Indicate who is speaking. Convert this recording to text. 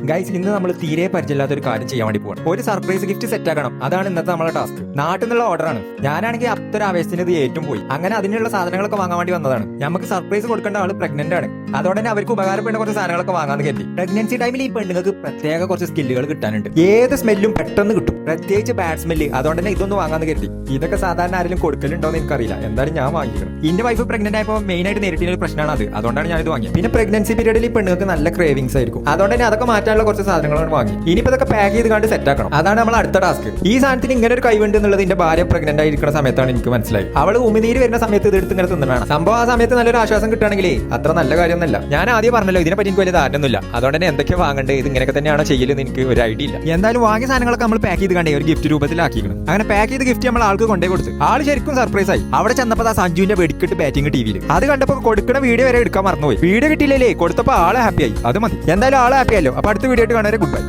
Speaker 1: Guys, ഇന്ന് നമ്മൾ തീരെ പരിചയമില്ലാത്ത ഒരു കാര്യം ചെയ്യാൻ വേണ്ടി പോകണം. ഒരു സർപ്രൈസ് ഗിഫ്റ്റ് സെറ്റ് ആക്കണം. അതാണ് ഇന്നത്തെ നമ്മളെ ടാസ്ക്. നാട്ടിൽ നിന്നുള്ള ഓർഡറാണ്. ഞാനാണെങ്കിൽ അത്ര ആവേശത്തിന് ഇത് ഏറ്റവും പോയി. അങ്ങനെ അതിനുള്ള സാധനങ്ങളൊക്കെ വാങ്ങാൻ വേണ്ടി വന്നതാണ്. നമുക്ക് സർപ്രൈസ് കൊടുക്കേണ്ട ആള് പ്രഗ്നന്റ് ആണ്. അതുകൊണ്ട് തന്നെ അവർക്ക് ഉപകാരപ്പെടുന്ന കുറച്ച് സാധനങ്ങളൊക്കെ വാങ്ങാൻ കരുതി. പ്രഗ്നൻസി ടൈമിൽ ഈ പെണ്ണുങ്ങൾക്ക് പ്രത്യേക കുറച്ച് സ്കില്ലുകൾ കിട്ടാനുണ്ട്. ഏത് സ്മെല്ലും പെട്ടെന്ന് കിട്ടും, പ്രത്യേകിച്ച് ബാഡ് സ്മെല്ല്. അതുകൊണ്ട് തന്നെ ഇതൊന്നും വാങ്ങാന്ന് കരുതി. ഇതൊക്കെ സാധാരണ ആരെങ്കിലും കൊടുക്കലുണ്ടോ എന്ന് എനിക്കറിയില്ല. എന്തായാലും ഞാൻ വാങ്ങിക്കണം. എന്റെ വൈഫ് പ്രഗ്നന്റ് ആയപ്പോൾ മെയിൻ ആയിട്ട് നേരിട്ടുള്ള ഒരു പ്രശ്നമാണ് അത്. അതുകൊണ്ടാണ് ഞാൻ ഇത് വാങ്ങിയത്. പിന്നെ പ്രഗ്നൻസി പീരീഡിൽ ഈ പെണ്ണുങ്ങൾക്ക് നല്ല ക്രേവിങ്സ് ആയിരിക്കും. അതുകൊണ്ട് തന്നെ അതൊക്കെ മാറ്റാനുള്ള കുറച്ച് സാധനങ്ങളാണ് വാങ്ങി. ഇനിയിപ്പോ ഇതൊക്കെ പാക്ക് ചെയ്ത് കണ്ട് സെറ്റ് ആക്കണം. അതാണ് നമ്മൾ അടുത്ത ടാസ്ക്. ഈ സാധനത്തിന് ഇങ്ങനെ ഒരു കഴിവുണ്ട് എന്നുള്ളത് എന്റെ ഭാര്യ പ്രഗ്നന്റ് ആയിരിക്കുന്ന സമയത്താണ് എനിക്ക് മനസ്സിലായി. അവള് ഉമിനീര് വരുന്ന സമയത്ത് ഇത് എടുത്ത് ഇങ്ങനെ തിന്നണം. സംഭവം ആ സമയത്ത് നല്ലൊരു ആശ്വാസം കിട്ടുകയാണെങ്കിലേ അത്ര നല്ല കാര്യമൊന്നുമല്ല. ഞാൻ ആദ്യം പറഞ്ഞല്ലോ, ഇതിനെപ്പറ്റി എനിക്ക് വലിയ ധാരണയൊന്നുമില്ല. അതുകൊണ്ട് തന്നെ എന്തൊക്കെ വാങ്ങണ്ടേ, ഇത് ഇങ്ങനെയൊക്കെ തന്നെയാണോ ചെയ്യലെന്ന് എനിക്ക് ഒരു ഐഡിയ ഇല്ല. എന്തായാലും വാങ്ങിയ സാധനങ്ങളൊക്കെ നമ്മൾ പാക്ക് ചെയ്ത് കണ്ടേ ഒരു ഗിഫ്റ്റ് രൂപത്തിലാക്കിക്കണം. അങ്ങനെ പാക്ക് ചെയ്ത് ഗിഫ്റ്റ് നമ്മൾ ആൾക്ക് കൊണ്ടേ കൊടുത്തു. ആള് ശരിക്കും സർപ്രൈസ് ആയി. അവിടെ ചെന്നപ്പോൾ ആ സഞ്ജുവിന്റെ വെടിക്കെട്ട് ബാറ്റിംഗ് ടിവിയിൽ അത് കണ്ടപ്പോൾ കൊടുക്കുന്ന വീഡിയോ വരെ എടുക്കാൻ മറന്നുപോയി. വീഡിയോ കിട്ടിയില്ലേ, കൊടുത്തപ്പോൾ ആളെ ഹാപ്പിയായി. അത് മതി. എന്തായാലും ആളെ ഹാപ്പിയല്ലോ. അപ്പൊ അടുത്ത വീഡിയോ ആയിട്ട് കാണാൻ ഗുഡ് ബൈ.